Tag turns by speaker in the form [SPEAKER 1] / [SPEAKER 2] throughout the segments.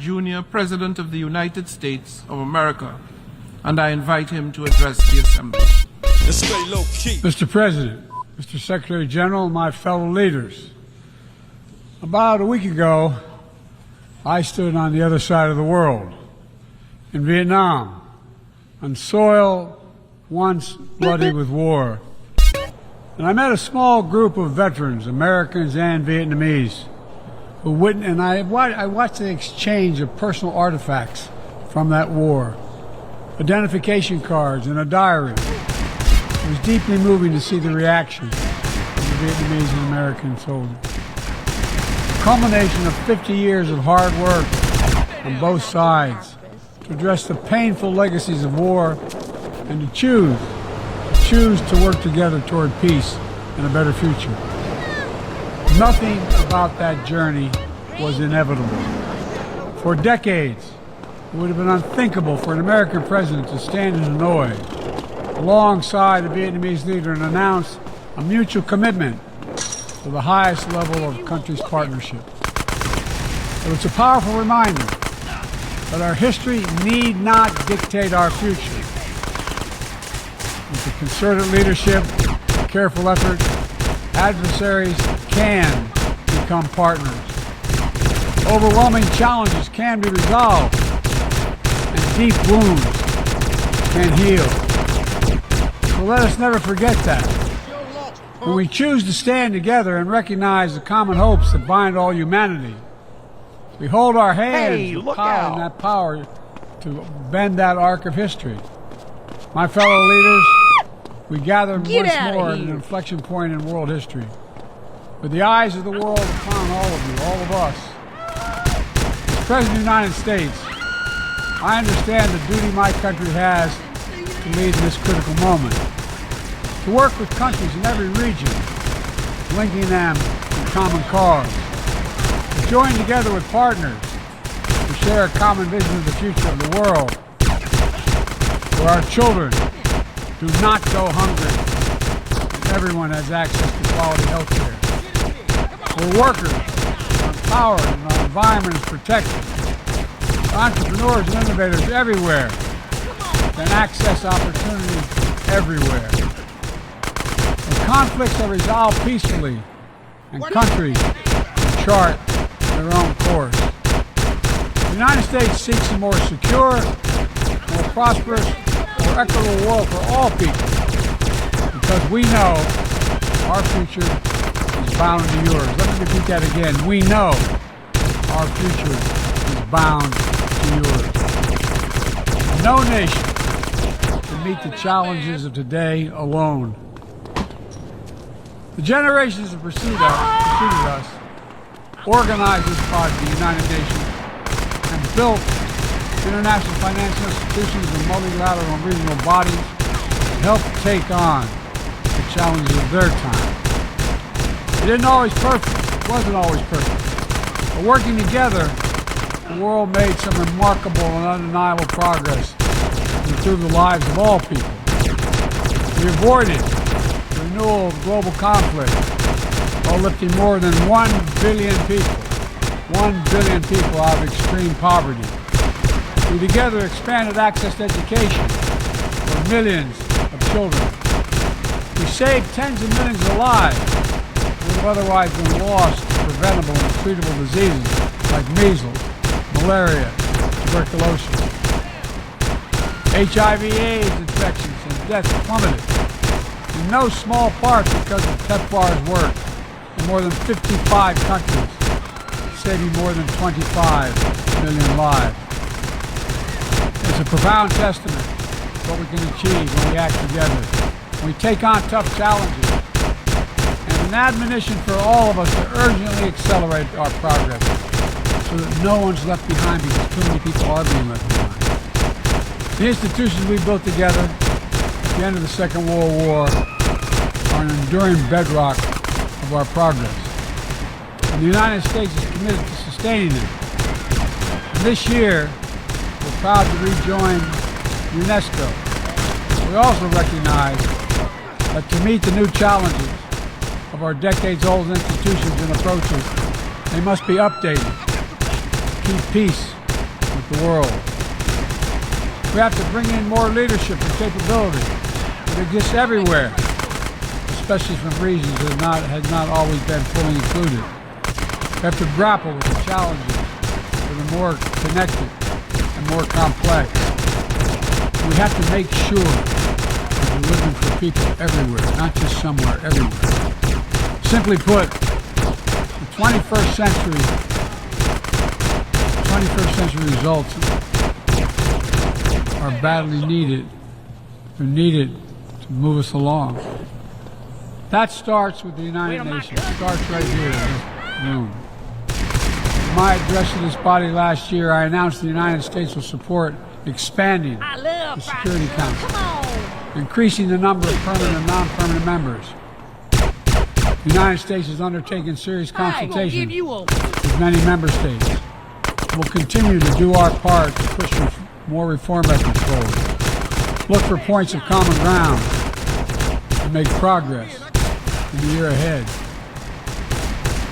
[SPEAKER 1] Jr., President of the United States of America, and I invite him to address the Assembly.
[SPEAKER 2] Mr. President, Mr. Secretary General, and my fellow leaders, about a week ago, I stood on the other side of the world, in Vietnam, on soil once bloody with war. And I met a small group of veterans, Americans and Vietnamese, who witnessed, and I watched the exchange of personal artifacts from that war, identification cards and a diary. It was deeply moving to see the reaction of the Vietnamese and American soldiers. The culmination of 50 years of hard work on both sides to address the painful legacies of war and to choose to work together toward peace and a better future. Nothing about that journey was inevitable. For decades, it would have been unthinkable for an American president to stand in Hanoi alongside a Vietnamese leader and announce a mutual commitment to the highest level of country's partnership. But it's a powerful reminder that our history need not dictate our future. With the concerted leadership, careful effort, adversaries can become partners. Overwhelming challenges can be resolved, and deep wounds can heal. So let us never forget that. When we choose to stand together and recognize the common hopes that bind all humanity, we hold our hands with power and that power to bend that arc of history. My fellow leaders, we gather once more at an inflection point in world history. With the eyes of the world upon all of you, all of us. As President of the United States, I understand the duty my country has to lead in this critical moment. To work with countries in every region, linking them in common cause. To join together with partners to share a common vision of the future of the world, where our children do not go hungry and everyone has access to quality health care. Where workers are empowered and our environment is protected. Entrepreneurs and innovators everywhere can access opportunity everywhere. Where conflicts are resolved peacefully and countries can chart their own course. The United States seeks a more secure, more prosperous, more equitable world for all people, because we know our future is bound to yours. Let me repeat that again. We know our future is bound to yours. No nation can meet the challenges of today alone. The generations that preceded us organized this part of the United Nations and built international financial institutions and multilateral and regional bodies to help take on the challenges of their time. It wasn't always perfect. But working together, the world made some remarkable and undeniable progress to improve the lives of all people. We avoided the renewal of global conflict while lifting more than 1 billion people out of extreme poverty. We together expanded access to education for millions of children. We saved tens of millions of lives who would have otherwise been lost to preventable and treatable diseases like measles, malaria, tuberculosis. HIV/AIDS infections and deaths plummeted, in no small part because of PEPFAR's work in more than 55 countries, saving more than 25 million lives. It's a profound testament to what we can achieve when we act together, when we take on tough challenges, and an admonition for all of us to urgently accelerate our progress so that no one's left behind, because too many people are being left behind. The institutions we built together at the end of the Second World War are an enduring bedrock of our progress. And the United States is committed to sustaining them. And this year, we're proud to rejoin UNESCO. We also recognize that to meet the new challenges of our decades-old institutions and approaches, they must be updated, keep peace the world. We have to bring in more leadership and capability. It exists everywhere, especially from regions that have not always been fully included. We have to grapple with the challenges that are more connected and more complex. We have to make sure that we're living for people everywhere, not just somewhere, everywhere. Simply put, the 21st century results are badly needed. They're needed to move us along. That starts with the United Nations. It starts right here in this room. In my address to this body last year, I announced the United States will support expanding the Security Council, increasing the number of permanent and non-permanent members. The United States has undertaken serious consultation with many member states. We'll continue to do our part to push more reform efforts forward. Look for points of common ground and make progress in the year ahead.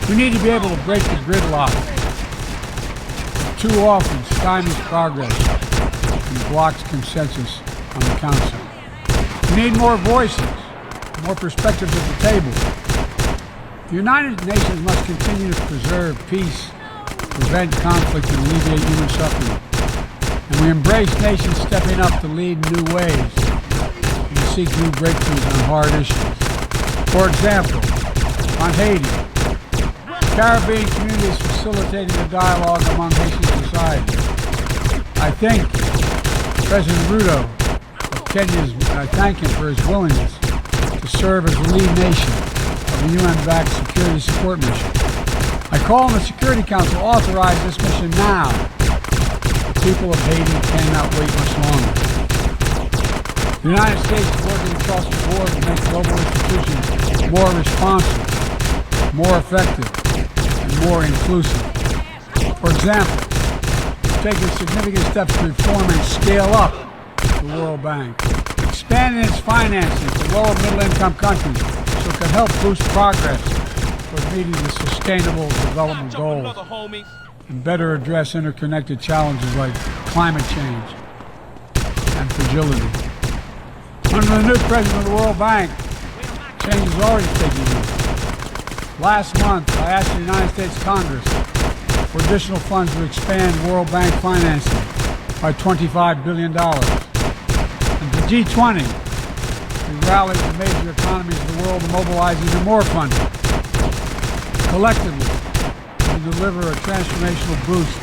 [SPEAKER 2] We need to be able to break the gridlock that too often stymies progress and blocks consensus on the Council. We need more voices, more perspectives at the table. The United Nations must continue to preserve peace, prevent conflict, and alleviate human suffering. And we embrace nations stepping up to lead new ways and to seek new breakthroughs on hard issues. For example, on Haiti, the Caribbean community is facilitating a dialogue among Haitian society. I thank President Ruto of Kenya. I thank him for his willingness to serve as the lead nation of the UN-backed security support mission. I call on the Security Council to authorize this mission now. The people of Haiti cannot wait much longer. The United States is working across the board to make global institutions more responsive, more effective, and more inclusive. For example, we've taken significant steps to reform and scale up the World Bank, expanding its financing to low and middle-income countries so it can help boost progress toward meeting the Sustainable Development Goals and better address interconnected challenges like climate change and fragility. Under the new president of the World Bank, change is already taking root. Last month, I asked the United States Congress for additional funds to expand World Bank financing by $25 billion. And the G20, we rallied the major economies of the world to mobilize even more funding. Collectively, we deliver a transformational boost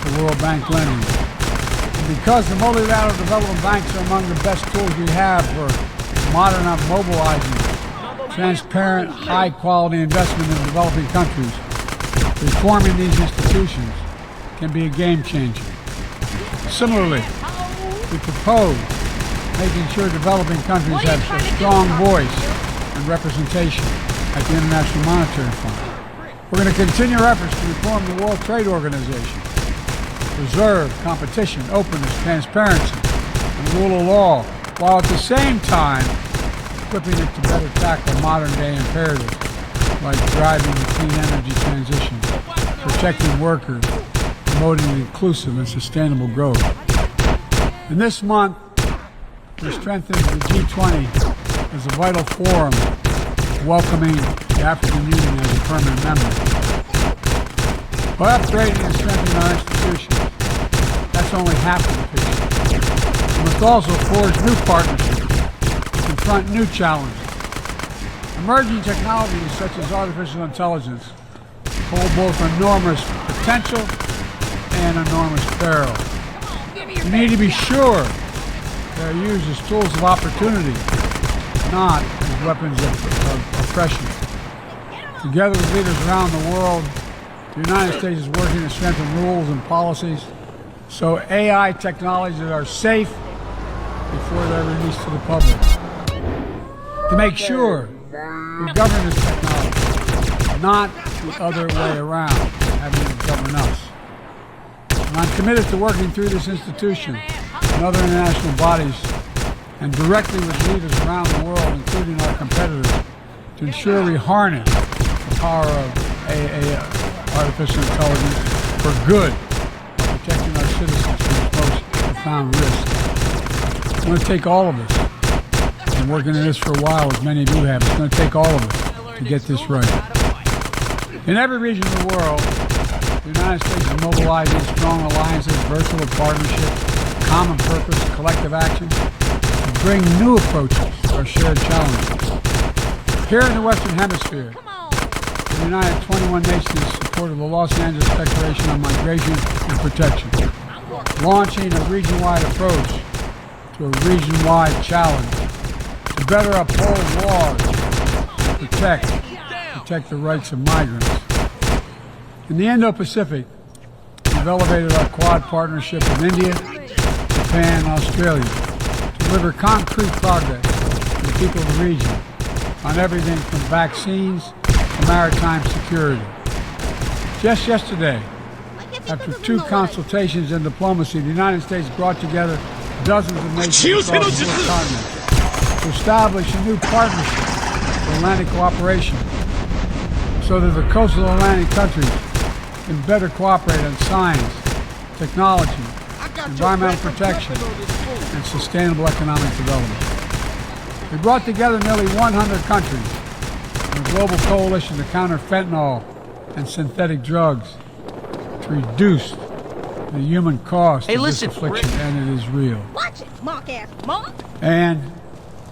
[SPEAKER 2] to World Bank lending. And because the multilateral development banks are among the best tools we have for mobilizing transparent, high-quality investment in developing countries, reforming these institutions can be a game changer. Similarly, we propose making sure developing countries have a strong voice and representation at the International Monetary Fund. We're going to continue our efforts to reform the World Trade Organization, preserve competition, openness, transparency, and the rule of law, while at the same time equipping it to better tackle modern-day imperatives like driving the clean energy transition, protecting workers, promoting inclusive and sustainable growth. And this month, we strengthened the G20 as a vital forum, welcoming the African Union as a permanent member. By upgrading and strengthening our institutions, that's only half of the picture. We must also forge new partnerships to confront new challenges. Emerging technologies such as artificial intelligence hold both enormous potential and enormous peril. We need to be sure they are used as tools of opportunity, not as weapons of oppression. Together with leaders around the world, the United States is working to strengthen rules and policies so AI technologies are safe before they're released to the public. To make sure we govern this technology, not the other way around, having it govern us. And I'm committed to working through this institution and other international bodies and directly with leaders around the world, including our competitors, to ensure we harness the power of artificial intelligence for good, protecting our citizens profound risk. It's going to take all of us. I've been working in this for a while, as many of you have. It's going to take all of us to get this right. In every region of the world, the United States is mobilizing strong alliances, versatile partnerships, common purpose, collective action to bring new approaches to our shared challenges. Here in the Western Hemisphere, the United 21 Nations supported the Los Angeles Declaration on Migration and Protection, launching a region-wide approach to a region-wide challenge to better uphold laws and protect the rights of migrants. In the Indo-Pacific, we've elevated our Quad partnership with India, Japan, and Australia to deliver concrete progress to the people of the region on everything from vaccines to maritime security. Just yesterday, after 2 consultations and diplomacy, the United States brought together dozens of nations across the 4 continents to establish a new partnership for Atlantic cooperation so that the coastal Atlantic countries can better cooperate on science, technology, environmental protection, and sustainable economic development. We brought together nearly 100 countries in a global coalition to counter fentanyl and synthetic drugs to reduce the human cost of this affliction, and it is real.
[SPEAKER 3] Watch it, mark-ass mark.
[SPEAKER 2] And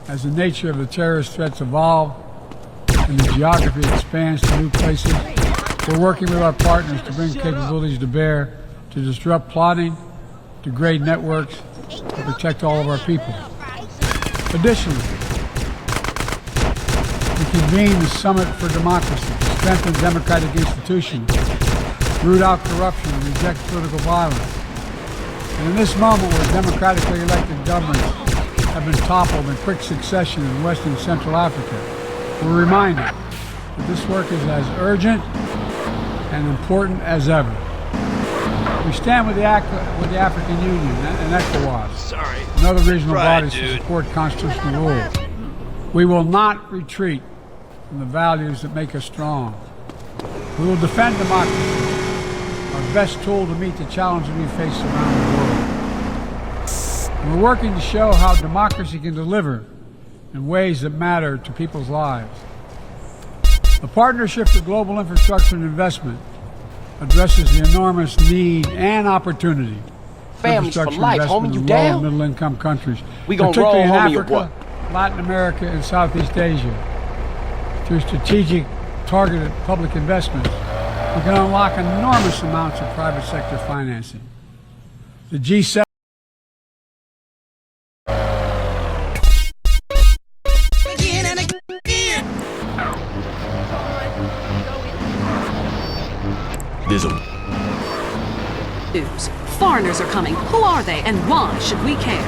[SPEAKER 2] as the nature of the terrorist threats evolve and the geography expands to new places, we're working with our partners to bring capabilities to bear to disrupt plotting, degrade networks, and protect all of our people. Additionally, we convene the Summit for Democracy to strengthen democratic institutions, root out corruption, and reject political violence. And in this moment where democratically elected governments have been toppled in quick succession in West and Central Africa, we're reminded that this work is as urgent and important as ever. We stand with the African Union and ECOWAS and other regional bodies to support constitutional rule. We will not retreat from the values that make us strong. We will defend democracy, our best tool to meet the challenges we face around the world. And we're working to show how democracy can deliver in ways that matter to people's lives. The Partnership for Global Infrastructure and Investment addresses the enormous need and opportunity for infrastructure investment in low and middle income countries, particularly in Africa, Latin America, and Southeast Asia. Through strategic, targeted public investments, we can unlock enormous amounts of private sector financing. The G7
[SPEAKER 4] News. Foreigners are coming. Who are they and why should we care?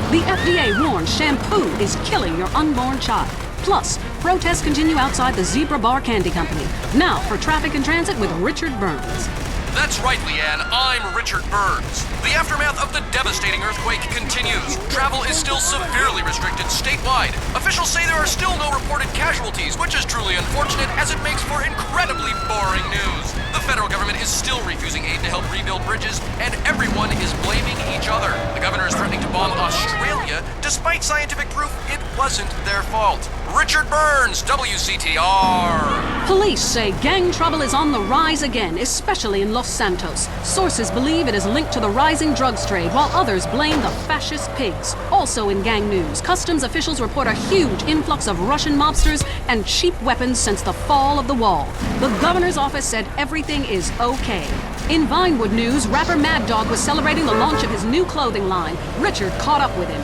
[SPEAKER 4] The FDA warns shampoo is killing your unborn child. Plus, protests continue outside the Zebra Bar Candy Company. Now for Traffic and Transit with Richard Burns.
[SPEAKER 5] That's right, Leanne. I'm Richard Burns. The aftermath of the devastating earthquake continues. Travel is still severely restricted statewide. Officials say there are still no reported casualties, which is truly unfortunate as it makes for incredibly boring news. The federal government is still refusing aid to help rebuild bridges, and everyone is blaming each other. The governor is threatening to bomb Australia, despite scientific proof it wasn't their fault. Richard Burns, WCTR.
[SPEAKER 4] Police say gang trouble is on the rise again, especially in Los Santos. Sources believe it is linked to the rising drugs trade, while others blame the fascist pigs. Also in gang news, customs officials report a huge influx of Russian mobsters and cheap weapons since the fall of the wall. The governor's office said everything is okay. In Vinewood news, rapper Mad Dog was celebrating the launch of his new clothing line. Richard caught up with him.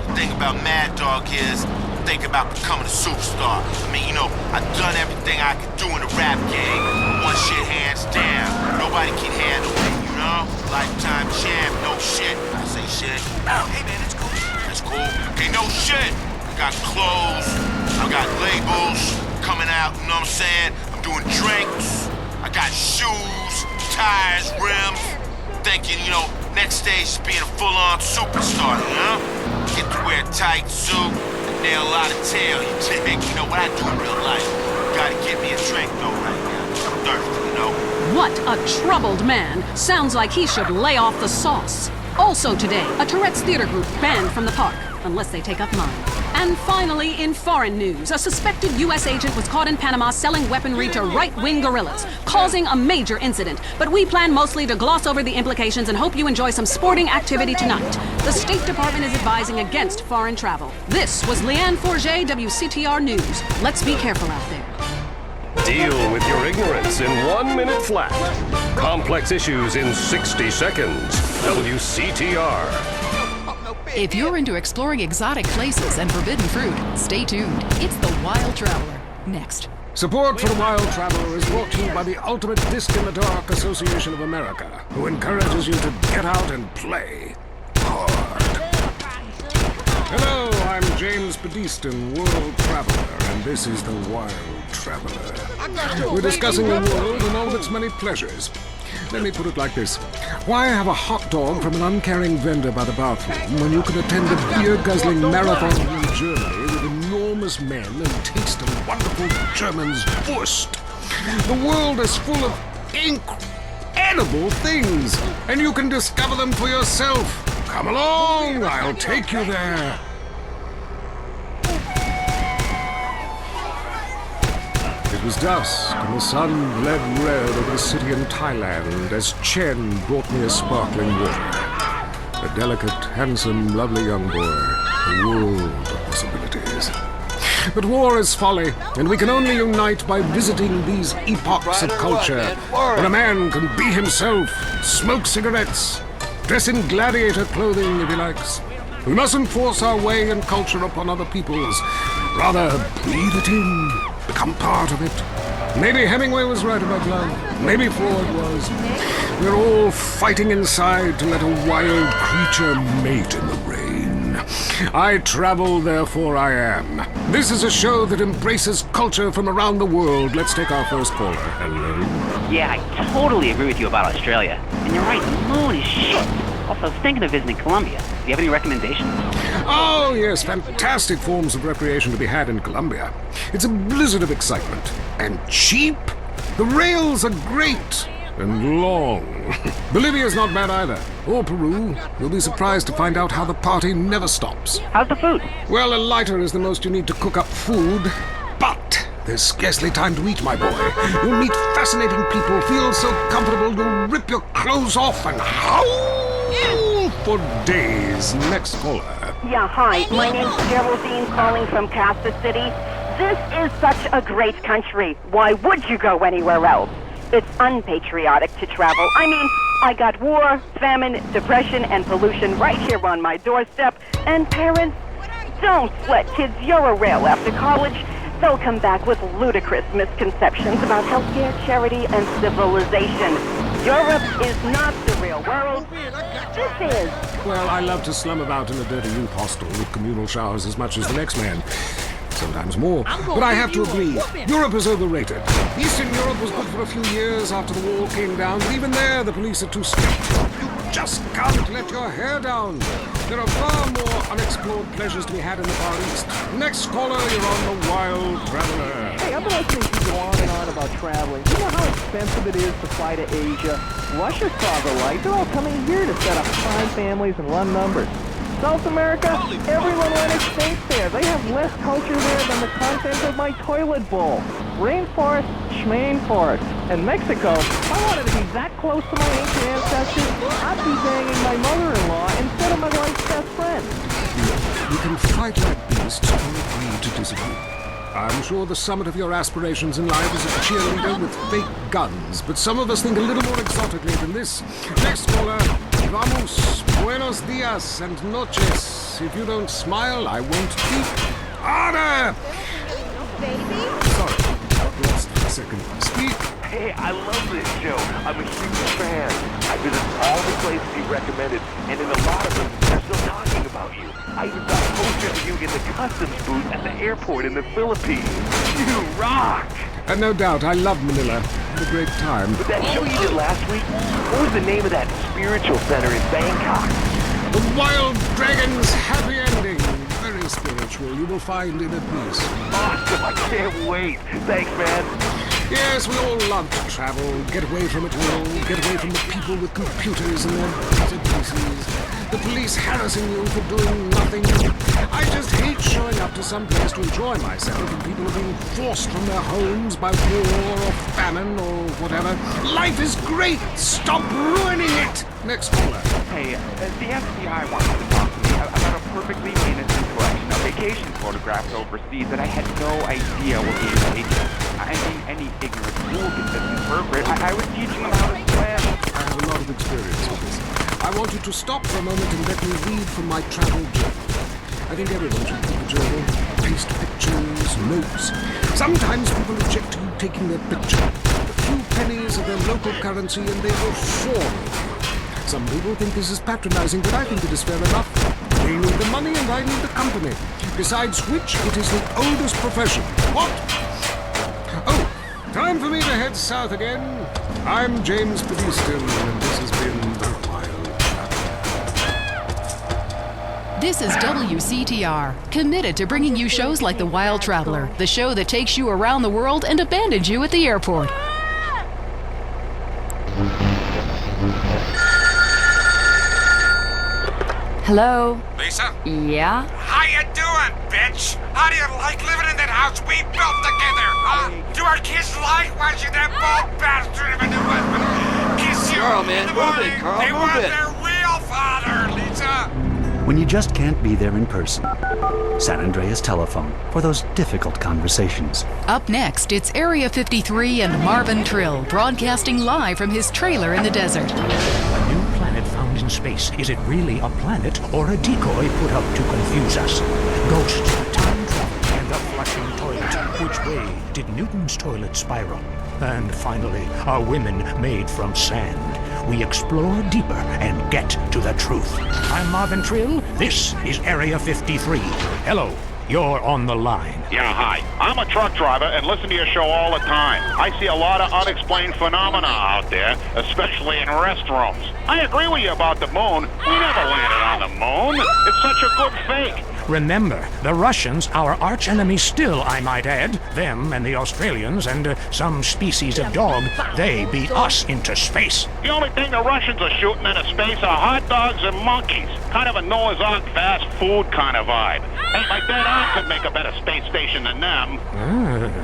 [SPEAKER 6] The thing about Mad Dog is, think about becoming a superstar. I mean, you know, I've done everything I could do in the rap game. One shit hands down. Nobody can handle me, you know? Lifetime champ, no shit. I say shit. Oh, hey man, it's cool. That's cool. Okay, no shit. I got clothes. I got labels coming out, you know what I'm saying? I'm doing drinks. I got shoes, tires, rims. Thinking, you know, next stage is being a full-on superstar, you know? Get to wear a tight suit. Nail a lot of tail, you dig? You know what I do in real life? Gotta get me a drink though right now. I'm thirsty, you know?
[SPEAKER 4] What a troubled man. Sounds like he should lay off the sauce. Also today, a Tourette's theater group banned from the park, unless they take up mine. And finally, in foreign news, a suspected U.S. agent was caught in Panama selling weaponry to right-wing guerrillas, causing a major incident. But we plan mostly to gloss over the implications and hope you enjoy some sporting activity tonight. The State Department is advising against foreign travel. This was Leanne Forget, WCTR News. Let's be careful out there.
[SPEAKER 7] Deal with your ignorance in 1 minute flat. Complex issues in 60 seconds. WCTR.
[SPEAKER 8] If you're into exploring exotic places and forbidden fruit, stay tuned. It's The Wild Traveler. Next.
[SPEAKER 9] Support for The Wild Traveler is brought to you by the Ultimate Disc in the Dark Association of America, who encourages you to get out and play hard. Hello, I'm James Pedestin, World Traveler, and this is The Wild Traveler. We're discussing the world and all its many pleasures. Let me put it like this. Why have a hot dog from an uncaring vendor by the bathroom when you can attend a beer-guzzling marathon in Germany with enormous men and taste a wonderful German's Wurst? The world is full of incredible things, and you can discover them for yourself. Come along, I'll take you there. It was dusk, and the sun bled red over the city in Thailand as Chen brought me a sparkling water. A delicate, handsome, lovely young boy. A world of possibilities. But war is folly, and we can only unite by visiting these epochs of culture, where a man can be himself, smoke cigarettes, dress in gladiator clothing if he likes. We mustn't force our way and culture upon other people's. Rather, breathe it in, become part of it. Maybe Hemingway was right about love. Maybe Freud was. We're all fighting inside to let a wild creature mate in the rain. I travel, therefore I am. This is a show that embraces culture from around the world. Let's take our first caller. Hello?
[SPEAKER 10] Yeah, I totally agree with you about Australia. And you're right, the moon is shit. Also, I was thinking of visiting Colombia. Do you have any recommendations?
[SPEAKER 9] Oh, yes, fantastic forms of recreation to be had in Colombia. It's a blizzard of excitement. And cheap. The rails are great. And long. Bolivia's not bad either. Or Peru. You'll be surprised to find out how the party never stops.
[SPEAKER 10] How's the food?
[SPEAKER 9] Well, a lighter is the most you need to cook up food. But there's scarcely time to eat, my boy. You'll meet fascinating people, feel so comfortable you'll rip your clothes off and howl for days. Next caller.
[SPEAKER 3] Yeah, hi. My name's Geraldine, calling from Kansas City. This is such a great country. Why would you go anywhere else? It's unpatriotic to travel. I mean, I got war, famine, depression, and pollution right here on my doorstep. And parents, don't let kids Euro-rail after college. They'll come back with ludicrous misconceptions about healthcare, charity, and civilization. Europe is not the real world. This is.
[SPEAKER 9] Well, I love to slum about in a dirty youth hostel with communal showers as much as the next man. Sometimes more. But I have to agree, Europe is overrated. Eastern Europe was good for a few years after the wall came down, but even there the police are too strict. You just can't let your hair down. There are far more unexplored pleasures to be had in the Far East. Next caller, you're on The Wild Traveler.
[SPEAKER 11] Hey, I've been listening to you go on and on about traveling. You know how expensive it is to fly to Asia? Russia's father light. They're all coming here to set up fine families and run numbers. South America, everyone went extinct there. They have less culture there than the content of my toilet bowl. Rainforest, schmainforest. And Mexico, if I wanted to be that close to my ancient ancestors, I'd be banging my mother-in-law instead of my wife's best friend.
[SPEAKER 9] You can fight like beasts or agree to disagree. I'm sure the summit of your aspirations in life is a cheerleader with fake guns, but some of us think a little more exotically than this. Next caller, vamos, buenos dias and noches. If you don't smile, I won't speak. Order! Sorry, I lost for a second. Speak.
[SPEAKER 12] Hey, I love this show. I'm a huge fan. I visit all the places you recommended, and in a lot of them, they're still talking about you. I even saw posters of you in the customs booth at the airport in the Philippines. You rock!
[SPEAKER 9] And no doubt, I love Manila. Had a great time.
[SPEAKER 12] But that show you did last week, what was the name of that spiritual center in Bangkok?
[SPEAKER 9] The Wild Dragon's Happy Ending. Very spiritual. You will find inner peace.
[SPEAKER 12] Awesome! I can't wait. Thanks, man.
[SPEAKER 9] Yes, we all love to travel, get away from it all, get away from the people with computers and their databases. the police harassing you for doing nothing. I just hate showing up to some place to enjoy myself and people are being forced from their homes by war or famine or whatever. Life is great! Stop ruining it! Next caller.
[SPEAKER 13] Hey, the FBI wants to talk to me about a perfectly innocent collection of vacation photographs overseas that I had no idea were being taken. I mean, any ignorant fool can misinterpret. I was teaching them how to swim.
[SPEAKER 9] I have a lot of experience with this. I want you to stop for a moment and let me read from my travel journal. I think everyone should keep a journal. Paste pictures, notes. Sometimes people object to you taking their picture. A few pennies of their local currency and they will fawn. Some people think this is patronizing, but I think it is fair enough. They need the money and I need the company. Besides which, it is the oldest profession. What? Oh, time for me to head south again. I'm James Padiston, and this has been The Wild Traveler.
[SPEAKER 8] This is WCTR, committed to bringing you shows like The Wild Traveler, the show that takes you around the world and abandons you at the airport.
[SPEAKER 14] Hello?
[SPEAKER 15] Lisa?
[SPEAKER 14] Yeah?
[SPEAKER 15] How you doing, bitch? How do you like living in that house we built together, huh? Do our kids like watching that bald bastard of a new husband kiss you
[SPEAKER 16] Carl,
[SPEAKER 15] in
[SPEAKER 16] man,
[SPEAKER 15] the
[SPEAKER 16] move
[SPEAKER 15] morning?
[SPEAKER 16] it, Carl,
[SPEAKER 15] They
[SPEAKER 16] move
[SPEAKER 15] want
[SPEAKER 16] it.
[SPEAKER 15] their real father, Lisa.
[SPEAKER 17] When you just can't be there in person. San Andreas Telephone for those difficult conversations.
[SPEAKER 8] Up next, it's Area 53 and Marvin Trill, broadcasting live from his trailer in the desert.
[SPEAKER 18] A new planet found in space. Is it really a planet or a decoy put up to confuse us? Ghosts, time travel, and the flushing toilet. Which way did Newton's toilet spiral? And finally, are women made from sand? We explore deeper and get to the truth. I'm Marvin Trill. This is Area 53. Hello, you're on the line.
[SPEAKER 19] Yeah, hi. I'm a truck driver and listen to your show all the time. I see a lot of unexplained phenomena out there, especially in restrooms. I agree with you about the moon. We never landed on the moon. It's such a good fake.
[SPEAKER 18] Remember, the Russians, our arch enemy still, I might add, them and the Australians and some species of dog, they beat us into space.
[SPEAKER 19] The only thing the Russians are shooting into space are hot dogs and monkeys. Kind of a Noah's Ark fast food kind of vibe. Hey, my dead aunt could make a better space station than them.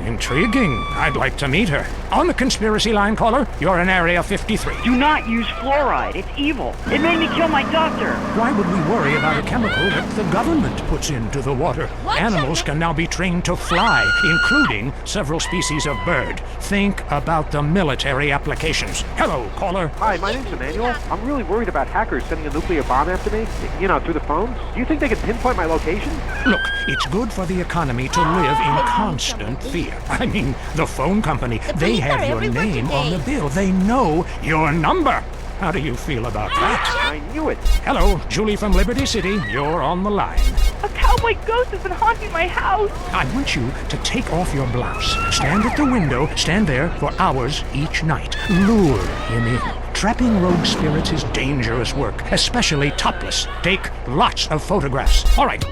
[SPEAKER 18] Intriguing. I'd like to meet her. On the conspiracy line, caller, you're in Area 53.
[SPEAKER 20] Do not use fluoride. It's evil. It made me kill my doctor.
[SPEAKER 18] Why would we worry about a chemical that the government puts into the water? Animals can now be trained to fly, including several species of bird. Think about the military applications. Hello, caller.
[SPEAKER 21] Hi, my name's Emmanuel. I'm really worried about hackers sending a nuclear bomb after me, you know, through the phones. Do you think they can pinpoint my location?
[SPEAKER 18] Look, it's good for the economy to live in constant fear. I mean, the phone company, they have your name on the bill. They know your number. How do you feel about that?
[SPEAKER 21] I knew it.
[SPEAKER 18] Hello, Julie from Liberty City. You're on the line.
[SPEAKER 22] A cowboy ghost has been haunting my house.
[SPEAKER 18] I want you to take off your blouse. Stand at the window. Stand there for hours each night. Lure him in. Trapping rogue spirits is dangerous work, especially topless. Take lots of photographs. All right.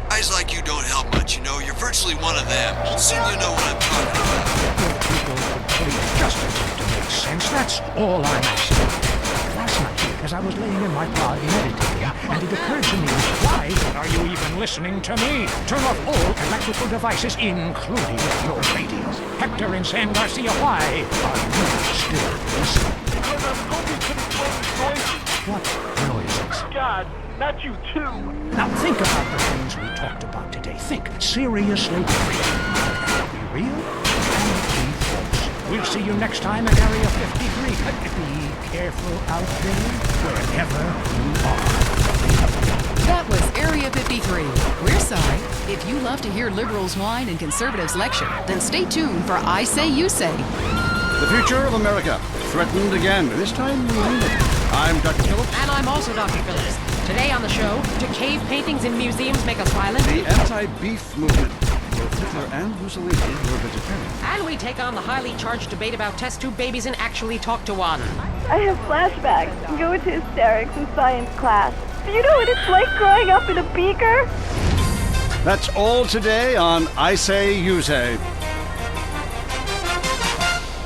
[SPEAKER 23] Guys like you don't help much, you know. You're virtually one of them. Soon you know what I'm talking about.
[SPEAKER 18] People pay just enough to make sense. That's all I'm asking. Last night, as I was laying in my pod meditating, and it occurred to me, why are you even listening to me? Turn off all electrical devices, including your radio. Hector and San Garcia, why are you still listening?
[SPEAKER 12] Because I'm hoping to explode noises.
[SPEAKER 18] What noises?
[SPEAKER 12] God, not you too.
[SPEAKER 18] Now think about the things we talked about today. Think seriously. Be real and be false. We'll see you next time in Area 53. Be careful out there, wherever you are.
[SPEAKER 8] That was Area 53. We're sorry. If you love to hear liberals whine and conservatives lecture, then stay tuned for I Say, You Say.
[SPEAKER 24] The future of America, threatened again. This time we mean it. I'm Dr. Phillips.
[SPEAKER 25] And I'm also Dr. Phillips. Today on the show, do cave paintings in museums make us violent?
[SPEAKER 24] The anti-beef movement. Both Hitler and Mussolini were vegetarian.
[SPEAKER 25] And we take on the highly charged debate about test tube babies and actually talk to one.
[SPEAKER 26] I have flashbacks. Go into hysterics in science class. Do you know what it's like growing up in a beaker?
[SPEAKER 24] That's all today on I Say, You Say.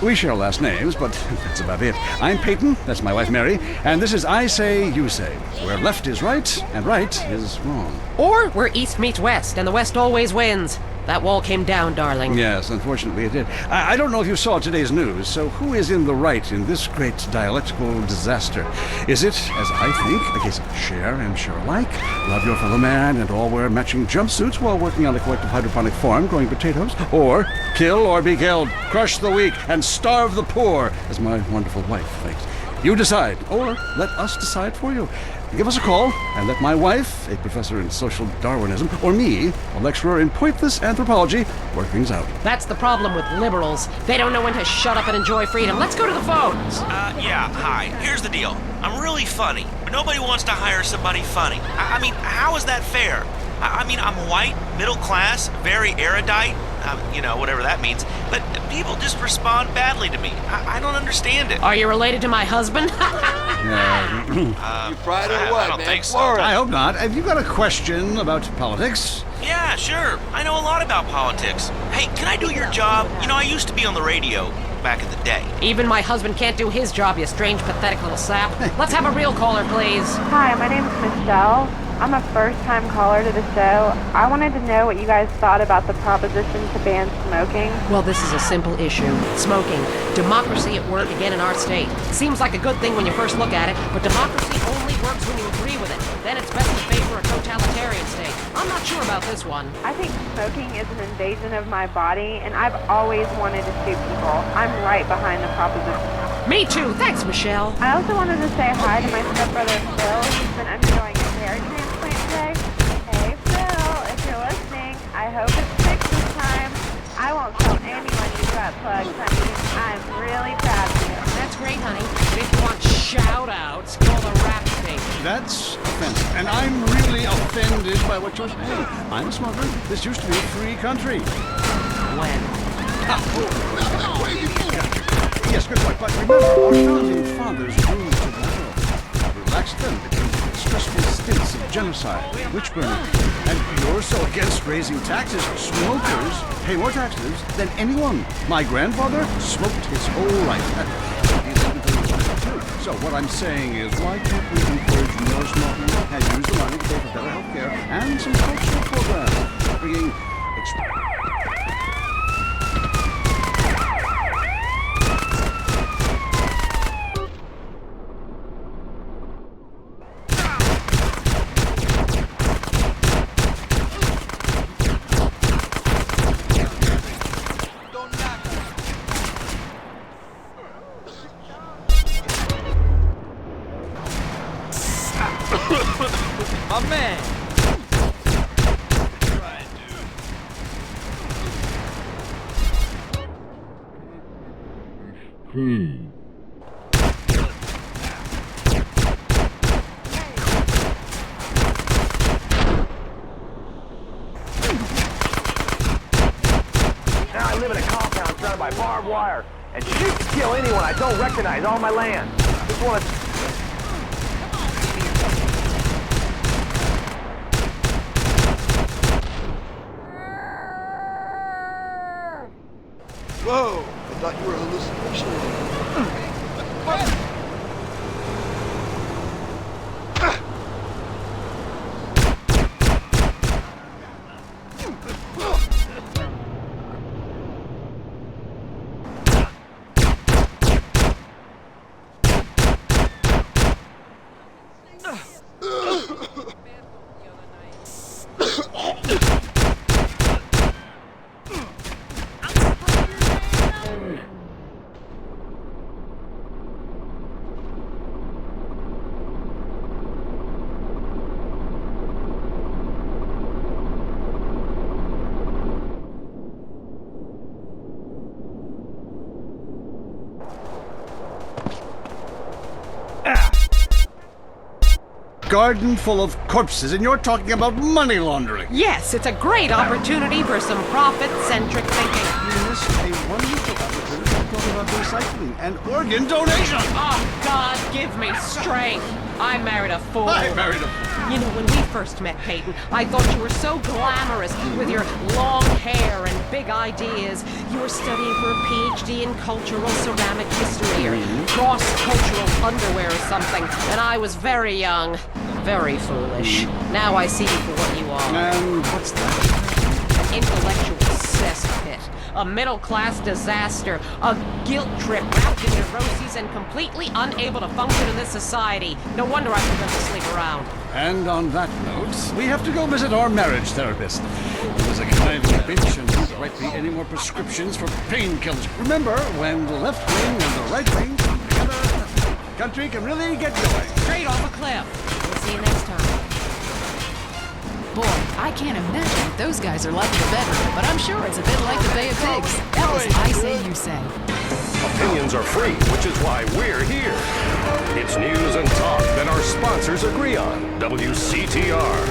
[SPEAKER 24] We share last names, but that's about it. I'm Peyton, that's my wife Mary, and this is I Say, You Say, where left is right and right is wrong.
[SPEAKER 25] Or where east meets west, and the west always wins. That wall came down, darling.
[SPEAKER 24] Yes, unfortunately it did. I don't know if you saw today's news, so who is in the right in this great dialectical disaster? Is it, as I think, a case of share and share alike, love your fellow man and all wear matching jumpsuits while working on a collective hydroponic farm growing potatoes? Or kill or be killed, crush the weak, and starve the poor, as my wonderful wife thinks? You decide, or let us decide for you. Give us a call, and let my wife, a professor in social Darwinism, or me, a lecturer in pointless anthropology, work things out.
[SPEAKER 25] That's the problem with liberals. They don't know when to shut up and enjoy freedom. Let's go to the phones.
[SPEAKER 1] Yeah, hi. Here's the deal. I'm really funny, but nobody wants to hire somebody funny. I mean, how is that fair? I mean, I'm white, middle class, very erudite, whatever that means, but people just respond badly to me. I don't understand it.
[SPEAKER 25] Are you related to my husband?
[SPEAKER 23] You fried or what,
[SPEAKER 1] I don't
[SPEAKER 23] man?
[SPEAKER 1] think so.
[SPEAKER 24] I hope not. Have you got a question about politics?
[SPEAKER 1] Yeah, sure. I know a lot about politics. Hey, can I do your job? I used to be on the radio back in the day.
[SPEAKER 25] Even my husband can't do his job, you strange, pathetic little sap. Let's have a real caller, please.
[SPEAKER 26] Hi, my name's Michelle. I'm a first-time caller to the show. I wanted to know what you guys thought about the proposition to ban smoking.
[SPEAKER 25] Well, this is a simple issue. Smoking. Democracy at work again in our state. Seems like a good thing when you first look at it, but democracy only works when you agree with it. Then it's best to favor a totalitarian state. I'm not sure about this one.
[SPEAKER 26] I think smoking is an invasion of my body, and I've always wanted to shoot people. I'm right behind the proposition.
[SPEAKER 25] Me too. Thanks, Michelle.
[SPEAKER 26] I also wanted to say hi to my stepbrother, Phil. He's been undergoing a hair transplant today. Hey, Phil, if you're listening, I hope it's fixed this time. I won't tell anyone you got plugs, honey. I'm really proud of you.
[SPEAKER 25] That's great, honey. If you want shout-outs, call the rap station.
[SPEAKER 24] That's offensive, and I'm really offended by what you're saying. I'm a smuggler. This used to be a free country.
[SPEAKER 25] When?
[SPEAKER 24] Yes, good point, but remember, our founding fathers ruled the world. Relaxed them between stressful stints of genocide, witch burning, and you're so against raising taxes. Smokers pay more taxes than anyone. My grandfather smoked his whole life. So what I'm saying is, why can't we encourage more smoking and use the money to pay for better health care and some cultural programs, bringing
[SPEAKER 2] my man.
[SPEAKER 12] Now I live in a compound surrounded by barbed wire and shoot to kill anyone I don't recognize on my land. Just want to...
[SPEAKER 23] Whoa, I thought you were a hallucination.
[SPEAKER 24] garden full of corpses, and you're talking about money laundering.
[SPEAKER 25] Yes, it's a great opportunity for some profit-centric thinking.
[SPEAKER 24] Yes, a wonderful opportunity for give up recycling and organ donation.
[SPEAKER 25] Oh, God, give me strength. I married a fool.
[SPEAKER 24] I married a fool.
[SPEAKER 25] You know, when we first met, Peyton, I thought you were so glamorous with your long hair and big ideas. You were studying for a PhD in cultural ceramic history or cross-cultural underwear or something, and I was very young, very foolish. Now I see you for what you are.
[SPEAKER 24] And what's that?
[SPEAKER 25] An intellectual cesspit. A middle-class disaster, a guilt trip wrapped in neuroses and completely unable to function in this society. No wonder I prefer to sleep around.
[SPEAKER 24] And on that note, we have to go visit our marriage therapist. He was a kind bitch and didn't write me any more prescriptions for painkillers. Remember, when the left wing and the right wing come together, the country can really get going.
[SPEAKER 25] Straight off a cliff. We'll see you next time.
[SPEAKER 8] Boy, I can't imagine what those guys are like in the bedroom, but I'm sure it's a bit like the Bay of Pigs. That was I Say, You Say.
[SPEAKER 7] Opinions are free, which is why we're here. It's news and talk that our sponsors agree on. WCTR.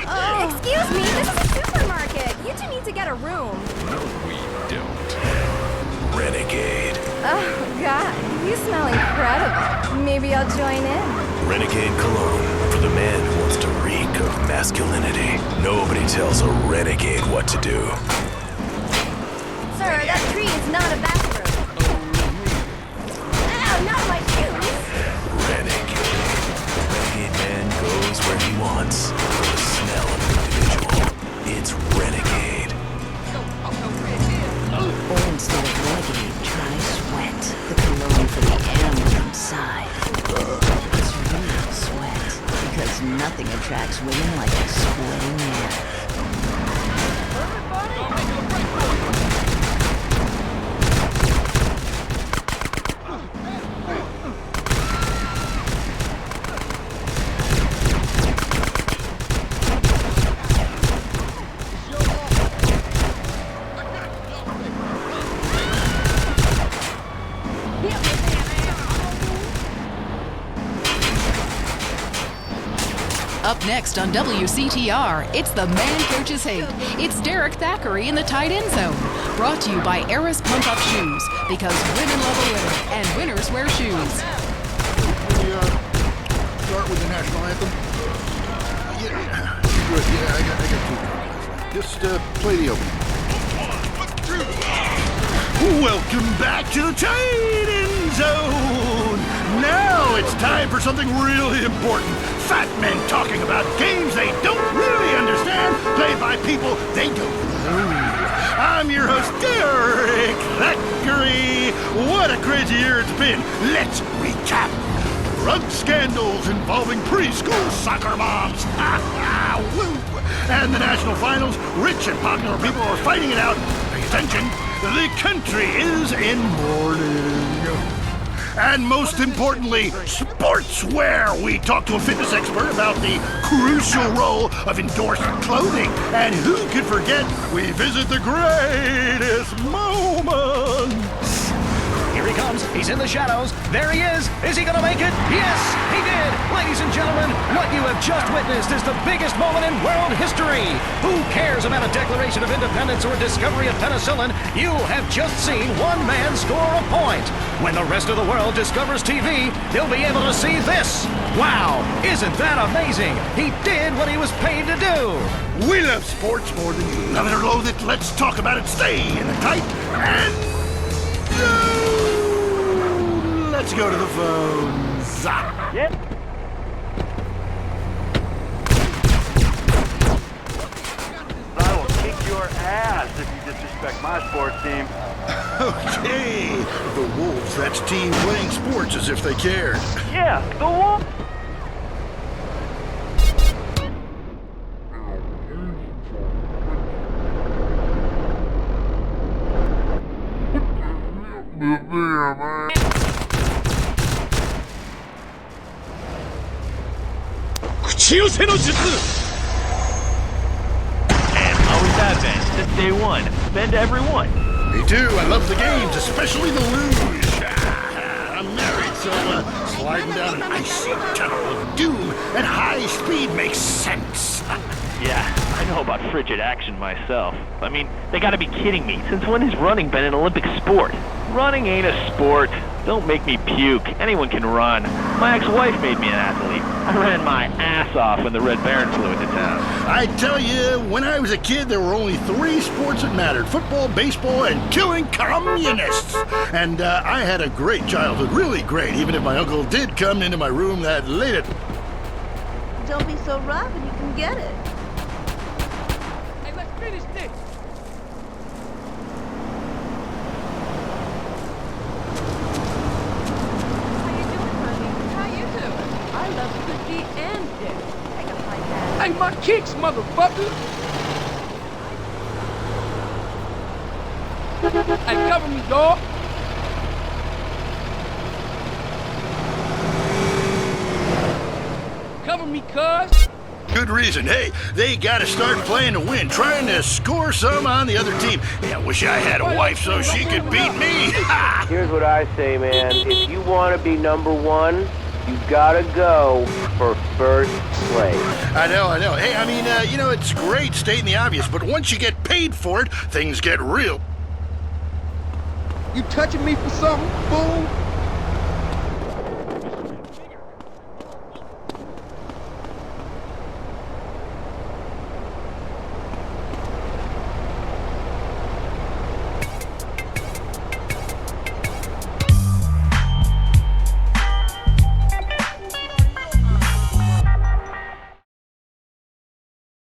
[SPEAKER 2] Oh, excuse me, this is a supermarket. You two need to get a room.
[SPEAKER 4] No, we don't. Renegade.
[SPEAKER 2] Oh, God, you smell incredible. Maybe I'll join in.
[SPEAKER 4] Renegade cologne for the man who wants to reek of masculinity. Nobody tells a renegade what to do.
[SPEAKER 2] Sir, that tree is not a bathroom. Ow, not my shoes.
[SPEAKER 4] Renegade. The renegade man goes where he wants for the smell of an individual. It's Renegade.
[SPEAKER 5] Or instead of renegade, try sweat. The cologne for the animal inside. It's real sweat. Because nothing attracts women like a sweaty man.
[SPEAKER 8] Up next on WCTR, it's the Man Coaches Hate. It's Derek Thackeray in the tight end zone. Brought to you by Eris Pump Up Shoes, because women love a winner, and winners wear shoes.
[SPEAKER 6] Can we start with the national anthem? Yeah, good. Yeah, I got two. Just play the opening. Welcome back to the tight end zone. Now it's time for something really important. Fat men talking about games they don't really understand, played by people they don't know. I'm your host, Derek Thackeray. What a crazy year it's been. Let's recap. Drug scandals involving preschool soccer moms. Woo! And the national finals, rich and popular people are fighting it out. Pay attention. The country is in mourning. And most importantly, sportswear. We talked to a fitness expert about the crucial role of endorsed clothing. And who could forget, we visit the greatest moments.
[SPEAKER 14] Here he comes. He's in the shadows. There he is. Is he going to make it? Yes, he did. Ladies and gentlemen, what you have just witnessed is the biggest moment in world history. Who cares about a Declaration of Independence or a discovery of penicillin? You have just seen one man score a point. When the rest of the world discovers TV, they'll be able to see this. Wow, isn't that amazing? He did what he was paid to do.
[SPEAKER 6] We love sports more than you love it or loathe it. Let's talk about it. Stay in the tight and let's go to the phones.
[SPEAKER 11] Yep.
[SPEAKER 12] I will kick your ass if you disrespect my sports team.
[SPEAKER 6] Okay, the Wolves, that's team playing sports as if they cared.
[SPEAKER 12] Yeah, the Wolves.
[SPEAKER 16] And how has that been since day one? Been to every one.
[SPEAKER 6] Me too. I love the games, especially the luge. I'm married, so sliding down an icy tunnel of doom at high speed makes sense.
[SPEAKER 16] Yeah, I know about frigid action myself. I mean, they gotta be kidding me. Since when has running been an Olympic sport? Running ain't a sport. Don't make me puke. Anyone can run. My ex-wife made me an athlete. I ran my ass off when the Red Baron flew into town.
[SPEAKER 6] I tell you, when I was a kid, there were only 3 sports that mattered: football, baseball, and killing communists. And I had a great childhood, really great, even if my uncle did come into my room that late at...
[SPEAKER 3] Don't be so rough and you can get it.
[SPEAKER 22] Hey, let's finish this.
[SPEAKER 3] I love cookie and dip. I can like that.
[SPEAKER 22] Hey, my kicks, motherfucker! Hey, cover me, dog! Cover me, cuz!
[SPEAKER 6] Good reason. Hey, they gotta start playing to win, trying to score some on the other team. Yeah, I wish I had a wife so she could beat me.
[SPEAKER 9] Here's what I say, man. If you want to be number 1, you gotta go for first place.
[SPEAKER 6] I know. Hey, I mean, it's great stating the obvious, but once you get paid for it, things get real.
[SPEAKER 22] You touching me for something, fool?